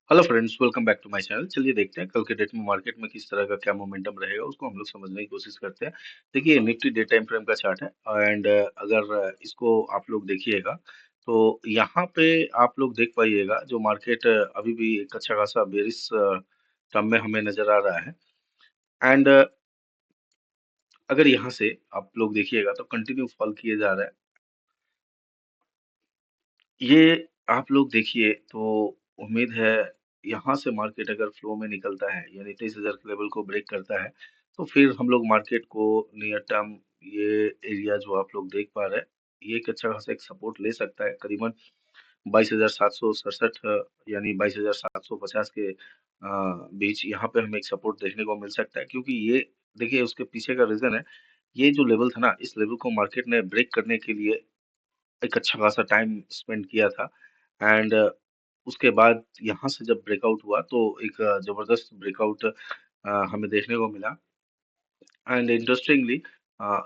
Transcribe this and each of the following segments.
Hello friends, welcome back to my channel. चलिए देखते हैं कल के डेट में मार्केट में किस तरह का क्या मोमेंटम रहेगा, उसको हम लोग समझने की कोशिश करते हैं। देखिए, निफ्टी डे टाइम फ्रेम का चार्ट है एंड अगर इसको आप लोग देखिएगा तो यहाँ पे आप लोग देख पाइएगा जो मार्केट अभी भी एक अच्छा खासा बेरिश टर्म में हमें नजर आ रहा है। एंड अगर यहाँ से आप लोग देखिएगा तो कंटिन्यू फॉल किए जा रहा है। ये आप लोग देखिए तो उम्मीद है यहाँ से मार्केट अगर फ्लो में निकलता है यानी 23,000 के लेवल को ब्रेक करता है तो फिर हम लोग मार्केट को नियर टर्म ये एरिया जो आप लोग देख पा रहे हैं ये एक अच्छा खासा एक सपोर्ट ले सकता है करीबन 22,767 यानी 22,750 के बीच यहाँ पे हमें एक सपोर्ट देखने को मिल सकता है क्योंकि ये देखिए उसके पीछे का रीजन है। ये जो लेवल था ना, इस लेवल को मार्केट ने ब्रेक करने के लिए एक अच्छा खासा टाइम स्पेंड किया था एंड उसके बाद यहाँ से जब ब्रेकआउट हुआ तो एक जबरदस्त ब्रेकआउट हमें देखने को मिला। एंड इंटरेस्टिंगली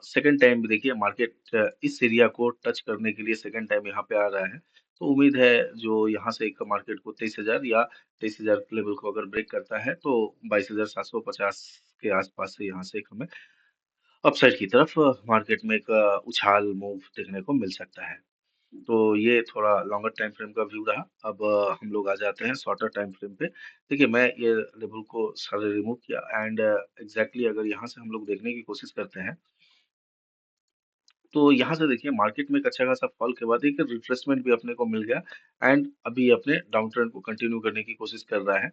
सेकंड टाइम भी देखिए मार्केट इस एरिया को टच करने के लिए सेकंड टाइम यहाँ पे आ रहा है। तो उम्मीद है जो यहाँ से एक मार्केट को 23,000 या 23,000 के लेवल को अगर ब्रेक करता है तो 22,750 के आसपास से यहाँ से एक हमें अपसाइड की तरफ मार्केट में एक उछाल मूव देखने को मिल सकता है। तो ये थोड़ा लॉन्गर टाइम फ्रेम का व्यू रहा। अब हम लोग आ जाते हैं शॉर्टर टाइम फ्रेम पे। देखिए, मैं ये लेवल को सारे रिमूव किया एंड एग्जैक्टली अगर यहाँ से हम लोग देखने की कोशिश करते हैं तो यहाँ से देखिए मार्केट में एक अच्छा खासा फॉल के बाद एक रिट्रेसमेंट भी अपने को मिल गया एंड अभी अपने डाउन ट्रेंड को कंटिन्यू करने की कोशिश कर रहा है।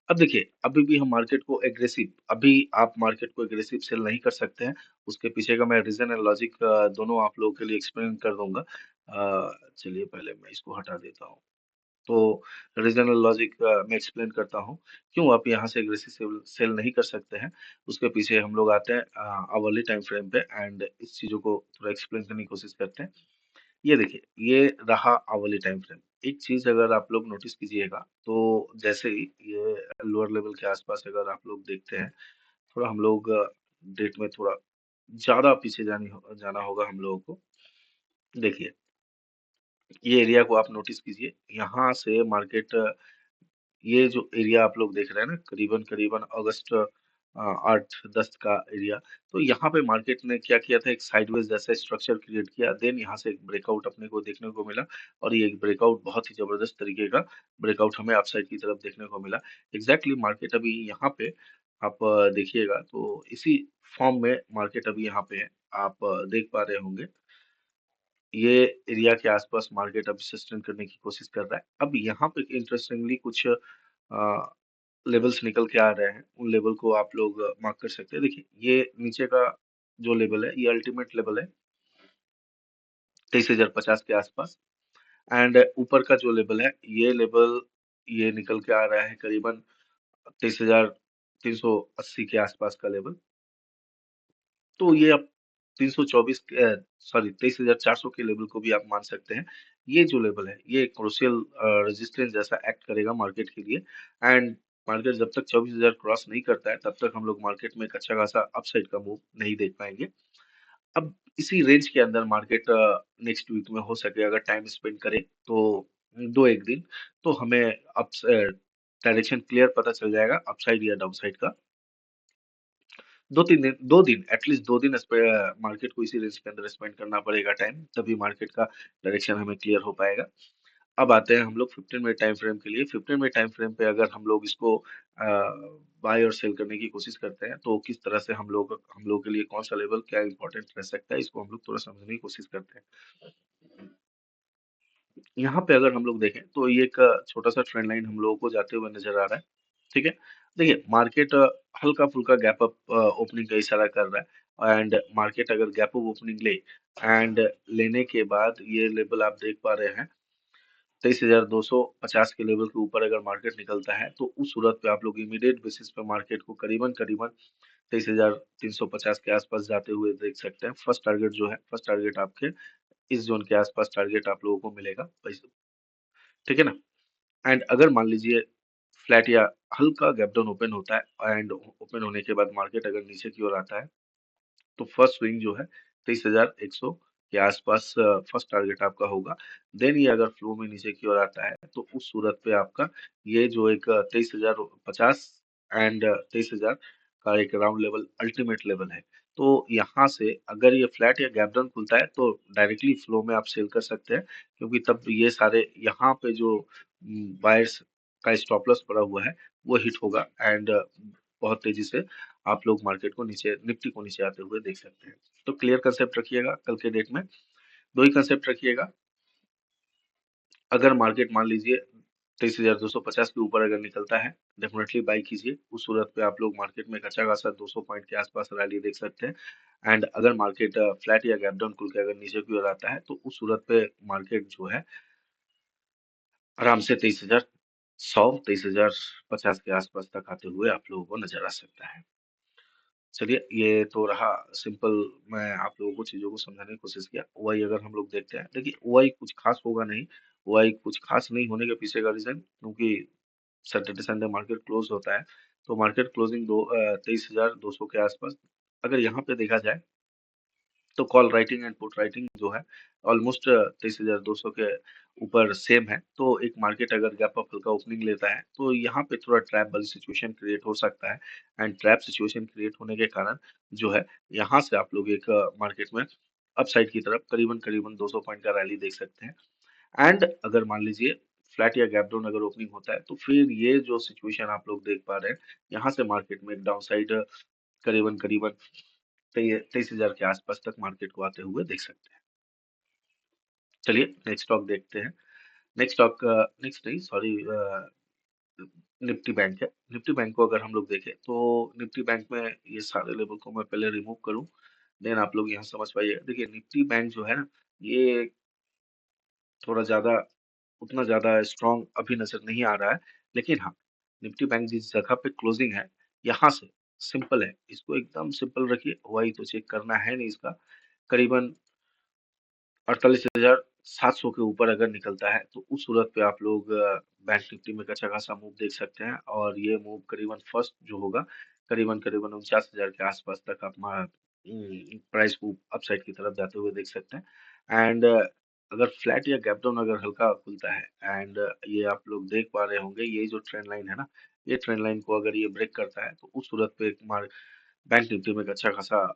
अब देखिए, अभी भी हम मार्केट को एग्रेसिव अभी आप मार्केट को एग्रेसिव सेल नहीं कर सकते हैं। उसके पीछे का मैं रीज़न एंड लॉजिक दोनों आप लोगों के लिए एक्सप्लेन कर दूँगा। चलिए पहले मैं इसको हटा देता हूँ। तो रीजनल लॉजिक मैं एक्सप्लेन करता हूँ, क्यों आप यहाँ से एग्रेसिव सेल सेल नहीं कर सकते हैं। उसके पीछे हम लोग आते हैं आवरली टाइम फ्रेम पे एंड इस चीज़ों को थोड़ा एक्सप्लेन करने की कोशिश करते हैं। ये देखिए, ये रहा आवरली टाइम फ्रेम। एक चीज़ अगर आप लोग नोटिस कीजिएगा, तो जैसे ही ये लोअर लेवल के आसपास अगर आप लोग देखते हैं, थोड़ा हम लोग डेट में थोड़ा ज़्यादा पीछे जाना होगा हम लोगों को। देखिए, ये एरिया को आप नोटिस कीजिए, यहाँ से मार्केट ये जो एरिया आप लोग देख रहे हैं ना, करीबन-करीबन अगस्त 8-10 का एरिया, तो यहाँ पे मार्केट ने क्या किया था, एक साइडवेज जैसा स्ट्रक्चर क्रिएट किया, देन यहाँ से एक ब्रेकआउट अपने को देखने को मिला और ये एक ब्रेकआउट बहुत ही जबरदस्त तरीके का ब्रेकआउट हमें अपसाइड की तरफ देखने को मिला। एग्जैक्टली मार्केट अभी यहाँ पे आप देखिएगा तो इसी फॉर्म में मार्केट अभी यहाँ पे है, आप देख पा रहे होंगे। ये एरिया के आसपास मार्केट अभी सस्टेन करने की कोशिश कर रहा है। अब यहाँ पे इंटरेस्टिंगली कुछ लेवल्स निकल के आ रहे हैं, उन लेवल को आप लोग मार्क कर सकते हैं। देखिए, ये नीचे का जो लेवल है, ये अल्टीमेट लेवल है 23,050 के आसपास एंड ऊपर का जो लेवल है, ये लेवल ये निकल के आ रहा है करीबन 23,380 के आसपास का लेवल। तो ये आप 324 सॉरी 23,400 के लेवल को भी आप मान सकते हैं। ये जो लेवल है, ये क्रूशियल रेजिस्टेंस जैसा एक्ट करेगा मार्केट के लिए एंड मार्केट जब तक 24,000 क्रॉस नहीं करता है, तब तक हम लोग मार्केट में एक अच्छा खासा अपसाइड का मूव नहीं देख पाएँगे। अब इसी रेंज के अंदर मार्केट नेक्स्ट वीक में हो सके अगर टाइम स्पेंड करे तो 2-1 दिन, तो हमें डायरेक्शन क्लियर पता चल जाएगा अपसाइड या डाउनसाइड का। 2 दिन एटलीस्ट 2 दिन मार्केट को इसी रेंज के अंदर स्पेंड करना पड़ेगा टाइम, तभी मार्केट का डायरेक्शन हमें क्लियर हो पाएगा। अब आते हैं हम लोग 15 मिनट टाइम फ्रेम के लिए। 15 मिनट टाइम फ्रेम पे अगर हम लोग इसको बाय और सेल करने की कोशिश करते हैं, तो किस तरह से हम लोगों के लिए कौन-सा लेवल क्या इम्पोर्टेंट रह सकता है, इसको हम लोग थोड़ा समझने की कोशिश करते हैं। यहाँ पे अगर हम लोग देखें, तो ये एक छोटा-सा ट्रेंड लाइन हम लोगों को जाते हुए नज़र आ रहा है, ठीक है? देखिए, मार्केट हल्का-फुल्का गैप अप ओपनिंग का इशारा कर रहा है एंड मार्केट अगर गैप अप ओपनिंग ले एंड लेने के बाद ये लेवल आप देख पा रहे हैं 23,250 के लेवल के ऊपर अगर मार्केट निकलता है, तो उस सूरत पे आप लोग इमीडिएट बेसिस पे मार्केट को करीबन-करीबन 23,350 के आसपास जाते हुए देख सकते हैं। फर्स्ट टारगेट आपके इस ज़ोन के आसपास टारगेट आप लोगों को मिलेगा, ठीक है ना? एंड अगर मान लीजिए फ्लैट या हल्का गैप डाउन ओपन होता है एंड ओपन होने के बाद मार्केट अगर नीचे की ओर आता है, तो फर्स्ट स्विंग जो है 23,100 के आसपास फर्स्ट टारगेट आपका होगा। देन ये अगर फ्लो में नीचे की ओर आता है तो उस सूरत पे आपका ये जो एक 23,050 एंड 23,000 का एक राउंड लेवल अल्टीमेट लेवल है। तो यहाँ से अगर ये फ्लैट या गैप डाउन खुलता है तो डायरेक्टली फ्लो में आप सेल कर सकते हैं, क्योंकि तब ये सारे यहाँ पे जो बायर्स का स्टॉप लॉस पड़ा हुआ है वो हिट होगा एंड बहुत तेजी से आप लोग मार्केट को नीचे, निफ्टी को नीचे आते हुए देख सकते हैं। तो क्लियर कंसेप्ट रखिएगा, कल के डेट में दो ही कंसेप्ट रखिएगा। अगर मार्केट मान लीजिए 23,250 के ऊपर अगर निकलता है, डेफिनेटली बाई कीजिए। उस सूरत पे आप लोग मार्केट में एक अच्छा खासा 200 पॉइंट के आसपास रैली देख सकते हैं। एंड अगर मार्केट फ्लैट या गैप डाउन खुल के अगर नीचे की ओर आता है तो उस सूरत पे मार्केट जो है आराम से 23,100, 23,050 के आसपास तक आते हुए आप लोगों को नजर आ सकता है। चलिए, ये तो रहा सिंपल, मैं आप लोगों को चीज़ों को समझाने की कोशिश किया। ओआई अगर हम लोग देखते हैं, देखिए ओआई कुछ खास होगा नहीं। ओआई कुछ खास नहीं होने के पीछे का रीज़न, क्योंकि सैटरडे संडे मार्केट क्लोज होता है, तो मार्केट क्लोजिंग 23,200 के आसपास अगर यहाँ पे देखा जाए तो call writing and put writing जो है ऑलमोस्ट 23,200 के ऊपर सेम है। तो एक मार्केट अगर गैप अप हल्का ओपनिंग लेता है तो यहाँ पे थोड़ा ट्रैप वाली सिचुएशन क्रिएट हो सकता है। एंड ट्रैप सिचुएशन क्रिएट होने के कारण जो है यहाँ से आप लोग एक मार्केट में अपसाइड की तरफ करीबन करीबन 200 पॉइंट का रैली देख सकते हैं। एंड अगर मान लीजिए फ्लैट या गैप डाउन अगर ओपनिंग होता है तो फिर ये जो सिचुएशन आप लोग देख पा रहे हैं, यहाँ से मार्केट में एक डाउन साइड करीबन करीबन 23,000 के आसपास तक मार्केट को आते हुए देख सकते हैं। चलिए नेक्स्ट स्टॉक देखते हैं। नेक्स्ट स्टॉक, नेक्स्ट नहीं सॉरी, निफ्टी बैंक है। निफ्टी बैंक को अगर हम लोग देखें तो निफ्टी बैंक में ये सारे लेवल को मैं पहले रिमूव करूं, देन आप लोग यहाँ समझ पाइएगा। देखिए निफ्टी बैंक जो है ना, ये थोड़ा ज्यादा, उतना ज्यादा स्ट्रांग अभी नजर नहीं आ रहा है। लेकिन हाँ, निफ्टी बैंक जिस जगह पे क्लोजिंग है, यहाँ से सिंपल है, इसको एकदम सिंपल रखिए। वही तो चेक करना है नहीं इसका, करीबन 48,700 के ऊपर अगर निकलता है तो उस सूरत पे आप लोग बैंक निफ्टी में एक अच्छा खासा मूव देख सकते हैं। और ये मूव करीबन फर्स्ट जो होगा करीबन करीबन 49,000 के आसपास तक आप प्राइस को अपसाइड की तरफ जाते हुए देख सकते हैं। एंड अगर फ्लैट या गैप डाउन अगर हल्का खुलता है एंड ये आप लोग देख पा रहे होंगे, ये जो ट्रेंड लाइन है ना, ये ट्रेंड लाइन को अगर ये ब्रेक करता है तो उस सूरत पे बैंक निफ्टी में एक अच्छा खासा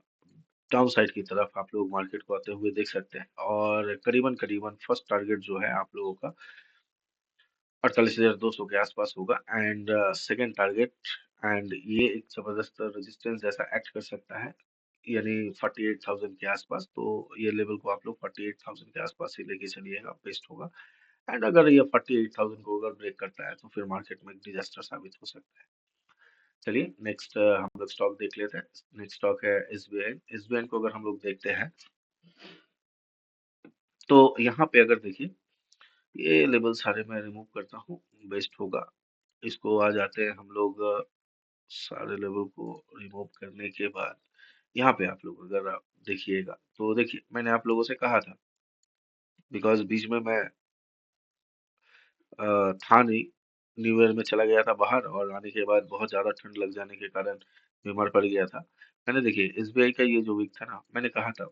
डाउन साइड की तरफ आप लोग मार्केट को आते हुए देख सकते हैं। और करीबन करीबन फर्स्ट टारगेट जो है आप लोगों का 48,200 के आसपास होगा। एंड सेकंड टारगेट, एंड ये एक जबरदस्त रेजिस्टेंस जैसा एक्ट कर सकता है, यानी 48,000 के आसपास। तो ये लेवल को आप लोग 48,000 के आसपास ही लेके चलिएगा, बेस्ट होगा। एंड अगर ये 48,000 को अगर ब्रेक करता है तो फिर मार्केट में एक डिजास्टर साबित हो सकता है। चलिए नेक्स्ट हम लोग स्टॉक देख लेते हैं। नेक्स्ट स्टॉक है एसबीआई। एसबीआई को अगर हम लोग देखते हैं तो यहाँ पे अगर देखिए, ये लेबल सारे मैं रिमूव करता हूँ, बेस्ट होगा। इसको आ जाते हैं हम लोग, सारे लेबल को रिमूव करने के बाद यहाँ पे आप लोग अगर आप देखिएगा तो देखिए, मैंने आप लोगों से कहा था, बिकॉज बीच में मैं था नहीं, न्यू ईयर में चला गया था बाहर और आने के बाद बहुत ज़्यादा ठंड लग जाने के कारण बीमार पड़ गया था। मैंने देखिए एसबीआई का ये जो वीक था ना, मैंने कहा था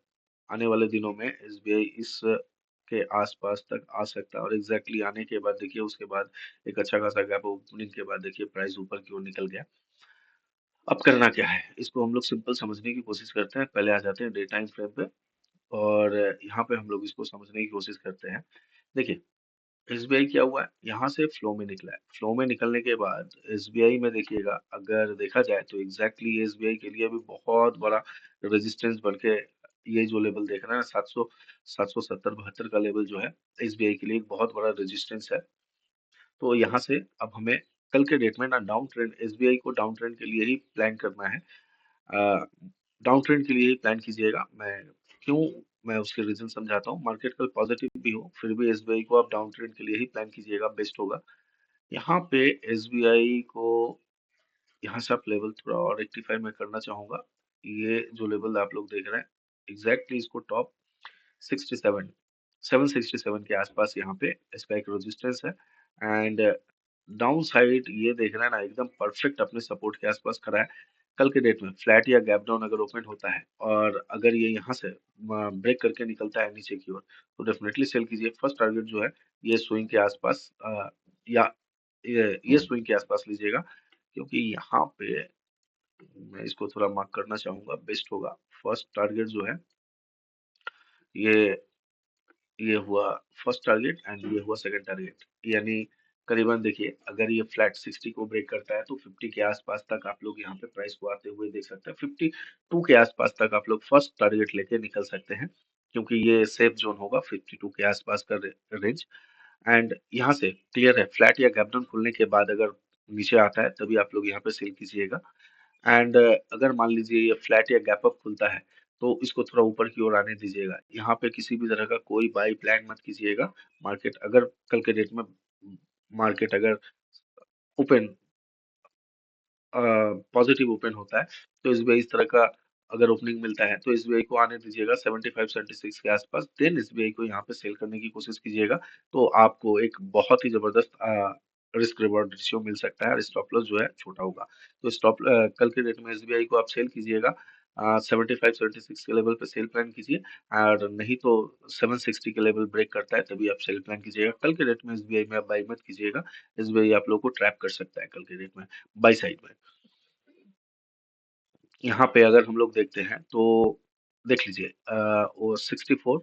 आने वाले दिनों में एसबीआई इस के आसपास तक आ सकता है। और एग्जैक्टली आने के बाद देखिए, उसके बाद एक अच्छा खासा गैप ओपनिंग के बाद देखिए प्राइस ऊपर की ओर निकल गया। अब करना क्या है, इसको हम लोग सिंपल समझने की कोशिश करते हैं। पहले आ जाते हैं डे टाइम फ्रेम पे और यहाँ पे हम लोग इसको समझने की कोशिश करते हैं। देखिए एसबीआई क्या हुआ है, यहाँ से फ्लो में निकला है। फ्लो में निकलने के बाद एसबीआई में देखिएगा, अगर देखा जाए तो एग्जैक्टली एसबीआई के लिए अभी बहुत बड़ा रेजिस्टेंस बन के, ये जो लेवल देख रहे हैं 700, 770-72 का लेवल जो है एसबीआई के लिए एक बहुत बड़ा रेजिस्टेंस है। तो यहाँ से अब हमें कल के डेट में ना डाउन ट्रेंड, एसबीआई को डाउन ट्रेंड के लिए ही प्लान करना है। डाउन ट्रेंड के लिए ही प्लान कीजिएगा। क्यों मैं उसके रीजन समझाता हूँ। मार्केट कल पॉजिटिव भी हो फिर भी एसबीआई को आप डाउन ट्रेंड के लिए ही प्लान कीजिएगा, बेस्ट होगा। यहाँ पे एसबीआई को, यहाँ से आप लेवल थोड़ा और रेक्टिफाई मैं करना चाहूंगा। ये जो लेवल आप लोग देख रहे हैं, एग्जैक्टली इसको टॉप 67, 767 के आसपास यहाँ पे इसका एक रेजिस्टेंस है। एंड डाउन साइड ये देख रहे हैं ना, एकदम परफेक्ट अपने सपोर्ट के आसपास खड़ा है। कल के डेट में फ्लैट या गैप डाउन अगर ओपन होता है और अगर ये यहाँ से ब्रेक करके निकलता है नीचे की ओर, तो डेफिनेटली सेल कीजिए। फर्स्ट टारगेट जो है ये स्विंग के आसपास या ये स्विंग के आसपास लीजिएगा, क्योंकि यहाँ पे मैं इसको थोड़ा मार्क करना चाहूंगा, बेस्ट होगा। फर्स्ट टारगेट जो है ये ये हुआ फर्स्ट टारगेट एंड ये हुआ सेकंड टारगेट, यानी करीबन देखिए अगर ये फ्लैट 60 को ब्रेक करता है तो 50 के आसपास तक आप लोग यहाँ पे प्राइस को आते हुए देख सकते हैं। 52 के आसपास तक आप लोग फर्स्ट टारगेट लेके निकल सकते हैं, क्योंकि ये सेफ जोन होगा 52 के आसपास का रेंज। एंड यहाँ से क्लियर है, फ्लैट या गैप डाउन खुलने के बाद अगर नीचे आता है तभी आप लोग यहाँ पे सेल कीजिएगा। एंड अगर मान लीजिए ये फ्लैट या गैप अप खुलता है तो इसको थोड़ा ऊपर की ओर आने दीजिएगा। यहाँ पे किसी भी तरह का कोई बाई प्लान मत कीजिएगा। मार्केट अगर कल के डेट में मार्केट अगर ओपन पॉजिटिव ओपन होता है तो एसबीआई इस तरह का अगर ओपनिंग मिलता है तो एसबीआई को आने दीजिएगा 75 76 के आसपास, देन एसबीआई को यहाँ पे सेल करने की कोशिश कीजिएगा। तो आपको एक बहुत ही जबरदस्त रिस्क रिवॉर्ड रेशियो मिल सकता है और स्टॉप लॉस जो है छोटा होगा। तो कल के डेट में एसबीआई को आप सेल कीजिएगा। 75 76 के लेवल पे सेल प्लान कीजिए, और नहीं तो 760 के लेवल ब्रेक करता है तभी आप सेल प्लान कीजिएगा। कल के डेट में एसबीआई में आप बाई मत कीजिएगा। एसबीआई आप लोगों को ट्रैप कर सकता है कल के डेट में बाई साइड में। यहाँ पे अगर हम लोग देखते हैं तो देख लीजिए वो 64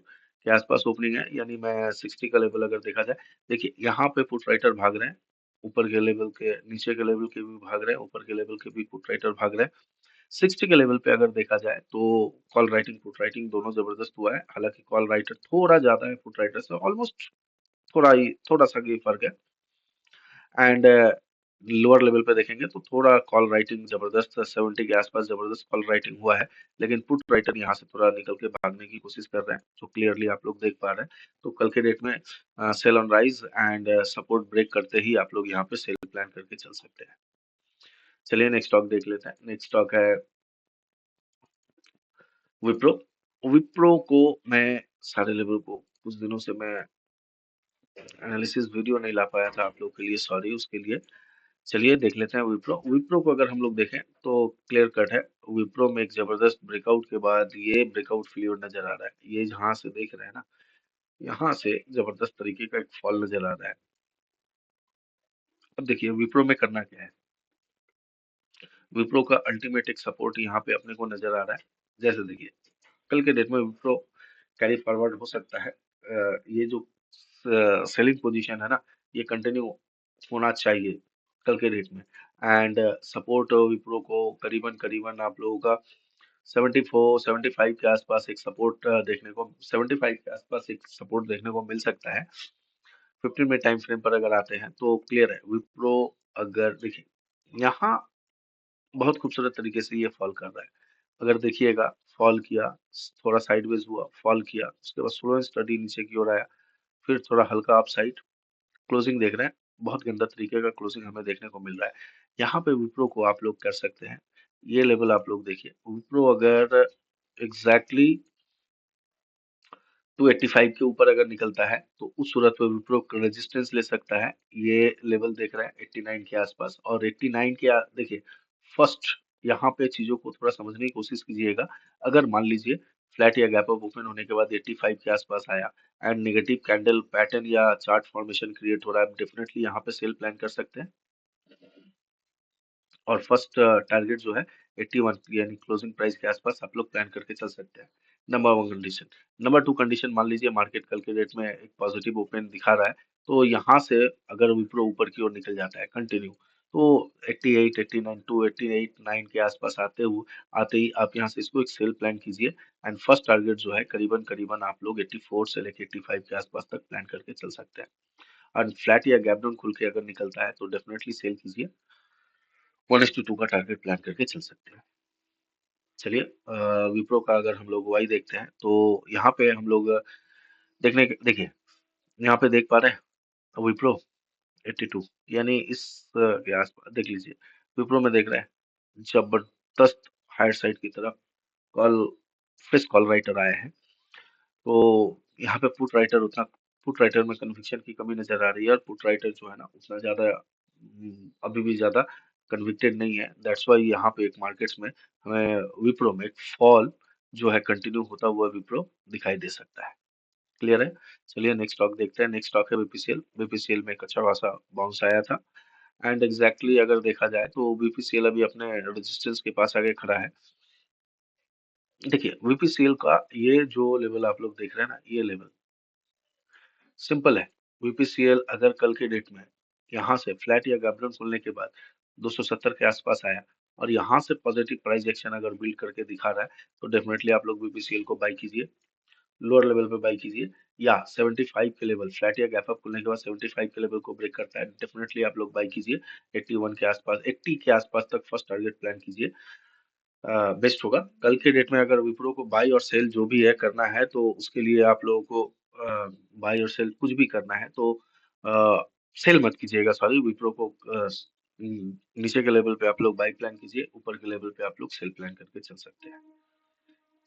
के आसपास ओपनिंग है, यानी मैं 60 का लेवल अगर देखा जाए, देखिए यहाँ पे पुट राइटर भाग रहे हैं, ऊपर के लेवल के नीचे के लेवल के भी भाग रहे हैं, ऊपर के लेवल के भी पुट राइटर भाग रहे हैं। 60 के लेवल पे अगर देखा जाए तो कॉल राइटिंग पुट राइटिंग दोनों जबरदस्त हुआ है। हालांकि कॉल राइटर थोड़ा ज्यादा है पुट राइटर से, ऑलमोस्ट थोड़ा सा ही फर्क है। एंड लोअर लेवल पे देखेंगे तो थोड़ा कॉल राइटिंग जबरदस्त 70 के आसपास जबरदस्त कॉल राइटिंग हुआ है, लेकिन पुट राइटर यहाँ से थोड़ा निकल के भागने की कोशिश कर रहे हैं, जो क्लियरली आप लोग देख पा रहे हैं। तो कल के डेट में sell on rise and support break करते ही आप लोग यहाँ पे सेल प्लान करके चल सकते हैं। चलिए नेक्स्ट स्टॉक देख लेते हैं। नेक्स्ट स्टॉक है विप्रो। विप्रो को मैं सारे लेवल को कुछ दिनों से मैं एनालिसिस वीडियो नहीं ला पाया था आप लोग के लिए, सॉरी उसके लिए। चलिए देख लेते हैं विप्रो। विप्रो को अगर हम लोग देखें तो क्लियर कट है, विप्रो में एक जबरदस्त ब्रेकआउट के बाद ये ब्रेकआउट फेलियर नजर आ रहा है। ये जहां से देख रहे हैं ना, यहाँ से जबरदस्त तरीके का एक फॉल नजर आ रहा है। अब देखिए विप्रो में करना क्या है। विप्रो का अल्टीमेट एक सपोर्ट यहाँ पे अपने को नजर आ रहा है। जैसे देखिए कल के डेट में विप्रो कैरी फॉरवर्ड हो सकता है। ये जो सेलिंग पोजीशन है ना, ये कंटिन्यू होना चाहिए कल के डेट में। एंड सपोर्ट विप्रो को करीबन करीबन आप लोगों का 74 75 के आसपास एक सपोर्ट देखने को 75 के आसपास एक सपोर्ट देखने को मिल सकता है। 15 मिनट टाइम फ्रेम पर अगर आते हैं तो क्लियर है विप्रो। अगर देखिए यहाँ बहुत खूबसूरत तरीके से ये फॉल कर रहा है। अगर देखिएगा, फॉल किया, थोड़ा साइडवेज हुआ, फॉल किया, उसके बाद स्लो एंड स्टडी नीचे की ओर आया, फिर थोड़ा हल्का अप साइड क्लोजिंग देख रहे हैं। बहुत गंदा तरीके का क्लोजिंग हमें देखने को मिल रहा है। यहाँ पे विप्रो को आप लोग कर सकते हैं। ये लेवल आप लोग देखिए, विप्रो अगर एग्जैक्टली 285 के ऊपर अगर निकलता है तो उस सूरत में विप्रो रेजिस्टेंस ले सकता है। ये लेवल देख रहे हैं 89 के आसपास, और 89 के देखिए फर्स्ट यहाँ पे चीजों को थोड़ा समझने की कोशिश कीजिएगा। अगर मान लीजिए फ्लैट या गैप अप ओपन होने के बाद 85 के आसपास आया एंड नेगेटिव कैंडल पैटर्न या चार्ट फॉर्मेशन क्रिएट हो रहा है, डेफिनेटली यहाँ पे सेल प्लान कर सकते हैं। और फर्स्ट टारगेट जो है 81 यानी क्लोजिंग प्राइस के आसपास आप लोग प्लान करके चल सकते हैं। Number one condition. Number two condition, मान लीजिए मार्केट कल के डेट में एक पॉजिटिव ओपन दिखा रहा है, तो यहाँ से अगर विप्रो ऊपर की ओर निकल जाता है कंटिन्यू, तो 88 89 टू 88 9 के आसपास आते ही आप यहाँ से इसको एक सेल प्लान कीजिए। एंड फर्स्ट टारगेट जो है करीबन करीबन आप लोग 84 से लेके 85 के आसपास तक प्लान करके चल सकते हैं। और फ्लैट या गैप डाउन खुल के अगर निकलता है तो डेफिनेटली सेल कीजिए। 1:2 का टारगेट प्लान करके चल सकते हैं। चलिए विप्रो का अगर हम लोग वाई देखते हैं तो यहाँ पे हम लोग देखिए यहाँ पे देख पा रहे हैं विप्रो 82, यानी इस के आसपास देख लीजिए। विप्रो में देख रहे हैं जबरदस्त हायर साइड की तरफ कॉल फ्रेश कॉल राइटर आए हैं। तो यहाँ पे पुट राइटर में कन्विक्शन की कमी नजर आ रही है, और पुट राइटर जो है ना उतना ज्यादा अभी भी ज्यादा कन्विक्टेड नहीं है, दैट्स वाई यहाँ पे एक मार्केट्स में हमें विप्रो में एक फॉल जो है कंटिन्यू होता हुआ विप्रो दिखाई दे सकता है। क्लियर है? चलिए नेक्स्ट स्टॉक देखते हैं। नेक्स्ट स्टॉक है बीपीसीएल। बीपीसीएल में एक अच्छा खासा बाउंस आया था एंड एग्जैक्टली अगर देखा जाए तो बीपीसीएल अभी अपने रेजिस्टेंस के पास आगे खड़ा है। देखिए बीपीसीएल का ये जो लेवल आप लोग देख रहे हैं ना, ये लेवल सिंपल है। बीपीसीएल अगर कल के डेट में यहाँ से फ्लैट या गैप डाउन खुलने के बाद 270 के आसपास आया और यहाँ से पॉजिटिव प्राइस एक्शन अगर बिल्ड करके दिखा रहा है तो डेफिनेटली आप लोग बीपीसीएल को बाई कीजिए, लोअर लेवल पे बाई कीजिए, या 75 के लेवल फ्लैट या गैप अप खुलने के बाद 75 के लेवल को ब्रेक करता है डेफिनेटली आप लोग बाई कीजिए। 81 के आसपास, 80 के आसपास तक फर्स्ट टारगेट प्लान कीजिए, बेस्ट होगा। कल के डेट में अगर विप्रो को बाई और सेल जो भी है करना है तो उसके लिए आप लोगों को बाई और सेल कुछ भी करना है तो सेल मत कीजिएगा, सॉरी विप्रो को नीचे के लेवल पे आप लोग बाई प्लान कीजिए, ऊपर के लेवल पे आप लोग सेल प्लान करके चल सकते हैं।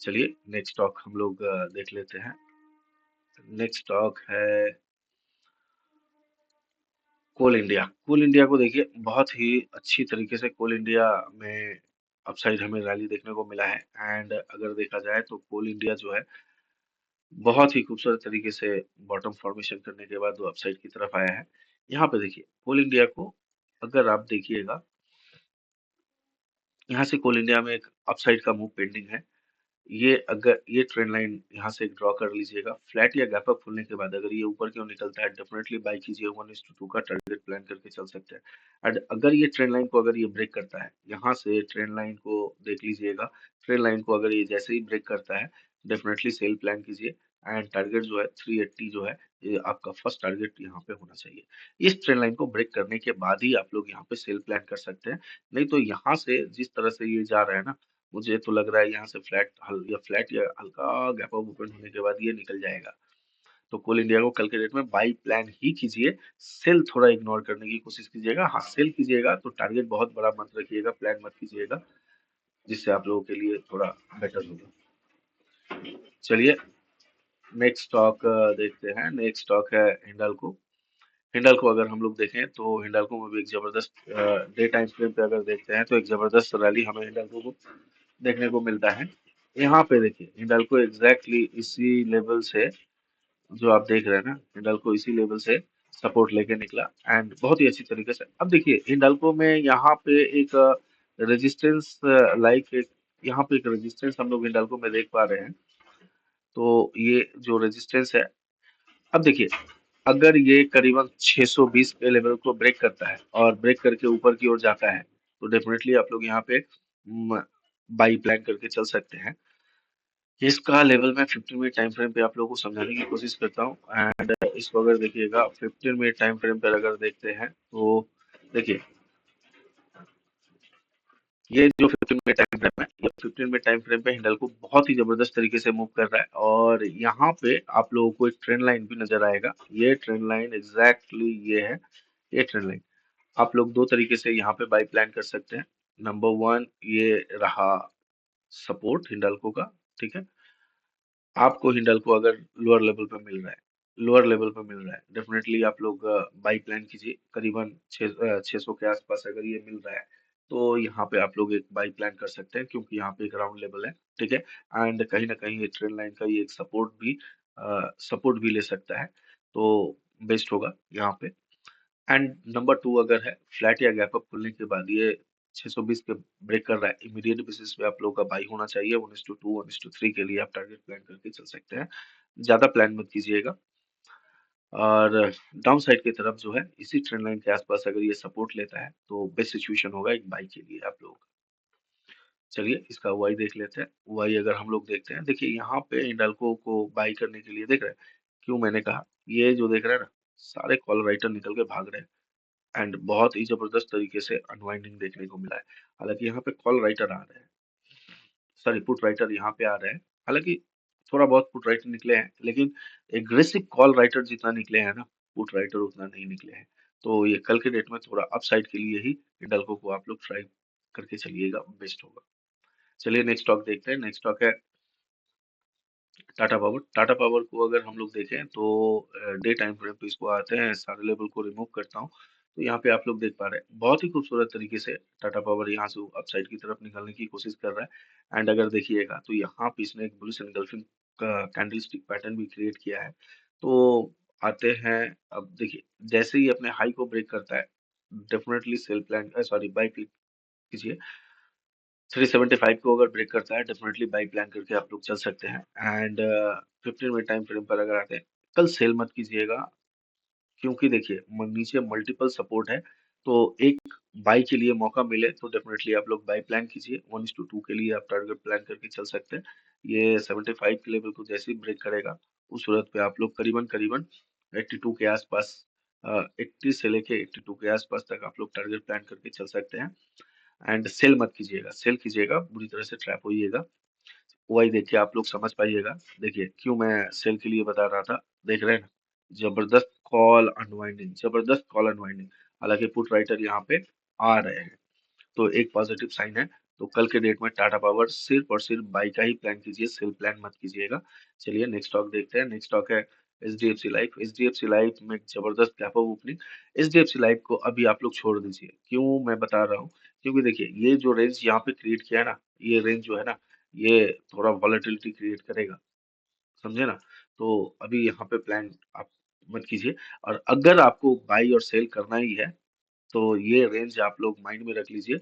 चलिए नेक्स्ट स्टॉक हम लोग देख लेते हैं। नेक्स्ट स्टॉक है कोल इंडिया। कोल इंडिया को देखिए बहुत ही अच्छी तरीके से कोल इंडिया में अपसाइड हमें रैली देखने को मिला है एंड अगर देखा जाए तो कोल इंडिया जो है बहुत ही खूबसूरत तरीके से बॉटम फॉर्मेशन करने के बाद वो अपसाइड की तरफ आया है। यहाँ पे देखिए कोल इंडिया को अगर आप देखिएगा, यहाँ से कोल इंडिया में एक अपसाइड का मूव पेंडिंग है। ये अगर ये ट्रेंड लाइन यहाँ से ड्रॉ कर लीजिएगा, फ्लैट या गैप अप खुलने के बाद अगर ये ऊपर की ओर निकलता है डेफिनेटली बाई कीजिए, 1:2 का टारगेट प्लान करके चल सकते हैं। एंड अगर ये ट्रेंड लाइन को अगर ये ब्रेक करता है, यहाँ से ट्रेंड लाइन को देख लीजिएगा, ट्रेंड लाइन को अगर ये जैसे ही ब्रेक करता है डेफिनेटली सेल प्लान कीजिए एंड टारगेट जो है 380 जो है ये आपका फर्स्ट टारगेट यहाँ पे होना चाहिए। इस ट्रेंड लाइन को ब्रेक करने के बाद ही आप लोग यहाँ पे सेल प्लान कर सकते हैं, नहीं तो यहाँ से जिस तरह से ये जा रहा है ना, मुझे तो लग रहा है यहाँ से फ्लैट या हल्का गैप अप ओपन होने के बाद ये निकल जाएगा। तो कोल इंडिया को कल के डेट में बाई प्लान ही कीजिए, सेल थोड़ा इग्नोर करने की कोशिश कीजिएगा। हाँ सेल कीजिएगा तो टारगेट बहुत बड़ा मत रखिएगा, प्लान मत कीजिएगा, जिससे आप लोगों के लिए थोड़ा बेटर होगा। चलिए नेक्स्ट स्टॉक देखते हैं। नेक्स्ट स्टॉक है हिंडाल्को। हिंडाल्को अगर हम लोग देखें तो हिंडाल्को में भी एक जबरदस्त डे टाइम फ्रेम पे अगर देखते हैं तो एक जबरदस्त रैली हमें हिंडाल्को को देखने को मिलता है। यहाँ पे देखिए हिंडाल्को एग्जैक्टली इसी लेवल से जो आप देख रहे हैं ना, हिंडाल्को इसी लेवल से सपोर्ट लेके निकला एंड बहुत ही अच्छी तरीके से। अब देखिए हिंडाल्को में यहाँ पे एक रेजिस्टेंस लाइक एक यहाँ पे एक रेजिस्टेंस हम लोग हिंडाल्को में देख पा रहे हैं। तो ये जो रेजिस्टेंस है, अब देखिए अगर ये करीबन 620 के लेवल को ब्रेक करता है और ब्रेक करके ऊपर की ओर जाता है तो डेफिनेटली आप लोग यहाँ पे बाई प्लान करके चल सकते हैं। इसका लेवल मैं 15 मिनट टाइम फ्रेम पे आप लोगों को समझाने की कोशिश करता हूँ एंड इसको अगर देखिएगा 15 मिनट टाइम फ्रेम पर अगर देखते हैं तो देखिए ये जो 15 मिनट टाइम फ्रेम है, ये 15 मिनट टाइम फ्रेम पे हिंडल्को बहुत ही जबरदस्त तरीके से मूव कर रहा है और यहाँ पे आप लोगों को एक ट्रेंड लाइन भी नजर आएगा। ये ट्रेंड लाइन एग्जैक्टली ये है, ये ट्रेंड लाइन आप लोग दो तरीके से यहाँ पे बाई प्लान कर सकते हैं। नंबर वन ये रहा सपोर्ट हिंडाल्को का, ठीक है। आपको हिंडाल्को अगर लोअर लेवल पे मिल रहा है, लोअर लेवल पे मिल रहा है डेफिनेटली आप लोग बाई प्लान कीजिए। करीबन 600 के आसपास अगर ये मिल रहा है तो यहाँ पे आप लोग एक बाई प्लान कर सकते हैं क्योंकि यहाँ पे एक राउंड लेवल है, ठीक है। एंड कहीं ना कहीं ये ट्रेंड लाइन का ये एक सपोर्ट भी ले सकता है, तो बेस्ट होगा यहाँ पे। एंड नंबर टू अगर है फ्लैट या गैप अप खुलने के बाद ये 620 पे ब्रेक कर रहा है, इमीडिएट बेसिस पे आप लोगों का बाई होना चाहिए। 1:2 1:3 के लिए आप टारगेट प्लान करके चल सकते हैं, ज्यादा प्लान मत कीजिएगा। और डाउन साइड की तरफ जो है इसी ट्रेंड लाइन के आसपास अगर ये सपोर्ट लेता है तो बेस्ट सिचुएशन होगा एक बाई के लिए आप लोग। चलिए इसका वाई देख लेते हैं। वाई अगर हम लोग देखते हैं, देखिए यहाँ पे हिंडाल्को को बाई करने के लिए देख रहे हैं, क्यों मैंने कहा ये जो देख रहे हैं ना, सारे कॉल राइटर निकल के भाग रहे हैं एंड बहुत ही जबरदस्त तरीके से अनवाइंडिंग देखने को मिला है। हालांकि यहाँ पे कॉल राइटर आ रहे हैं, सॉरी पुट राइटर यहाँ पे आ रहे हैं, हालांकि थोड़ा बहुत पुट राइटर निकले हैं लेकिन एग्रेसिव कॉल राइटर जितना निकले हैं ना, पुट राइटर उतना नहीं निकले हैं। तो ये कल के डेट में थोड़ा अपसाइड के लिए ही हिंडाल्को को आप लोग ट्राई करके चलिएगा, बेस्ट होगा। चलिए नेक्स्ट स्टॉक देखते हैं। नेक्स्ट स्टॉक है टाटा पावर। टाटा पावर को अगर हम लोग देखें तो डे टाइम फ्रेम पे इसको आते हैं, सारे लेवल को रिमूव करता हूँ तो यहाँ पे आप लोग देख पा रहे हैं बहुत ही खूबसूरत तरीके से टाटा पावर यहाँ से अपसाइड की तरफ निकलने की कोशिश कर रहा है। एंड अगर देखिएगा तो यहाँ पे इसने एक बुलिश एनगल्फिंग का कैंडलस्टिक पैटर्न भी क्रिएट किया है। तो आते हैं, अब देखिए जैसे ही अपने हाई को ब्रेक करता है, definitely sell plan sorry buy click कीजिए। 375 को अगर ब्रेक करता है, डेफिनेटली बाई प्लान करके आप लोग चल सकते हैं। एंड 15 मिनट टाइम फ्रेम पर अगर आते हैं, कल सेल मत कीजिएगा, क्योंकि देखिए नीचे मल्टीपल सपोर्ट है। तो एक बाई के लिए मौका मिले तो डेफिनेटली आप लोग बाई प्लान कीजिए। 1:2 के लिए आप टारगेट प्लान करके चल सकते हैं। ये 75 के लेवल को जैसे ही ब्रेक करेगा, उस सूरत पे आप लोग करीबन करीबन 82 के आसपास, 80 से लेके 82 के आसपास तक आप लोग टारगेट प्लान करके चल सकते हैं। एंड सेल मत कीजिएगा, सेल कीजिएगा बुरी तरह से ट्रैप होइएगा। वही देखिए आप लोग समझ पाइएगा। देखिए क्यों मैं सेल के लिए बता रहा था, देख रहे हैं ना, जबरदस्त कॉल अनवाइंडिंग, जबरदस्त कॉल अनवाइंडिंग। हालांकि पुट राइटर यहाँ पे आ रहे हैं, तो एक पॉजिटिव साइन है। तो कल के डेट में टाटा पावर सिर्फ और सिर्फ बाई का ही प्लान कीजिए, सेल प्लान मत कीजिएगा। चलिए नेक्स्ट स्टॉक देखते हैं। नेक्स्ट स्टॉक है एचडीएफसी लाइफ। एचडीएफसी लाइफ में एक जबरदस्त gap up opening. HDFC life को अभी आप लोग छोड़ दीजिए। क्यों मैं बता रहा हूँ, क्योंकि देखिए ये जो रेंज यहाँ पे क्रिएट किया है ना, ये रेंज जो है ना, ये थोड़ा वॉलेटिलिटी क्रिएट करेगा, समझे ना। तो अभी यहाँ पे प्लान आप मत कीजिए। और अगर आपको बाई और सेल करना ही है, तो ये रेंज आप लोग माइंड में रख लीजिए।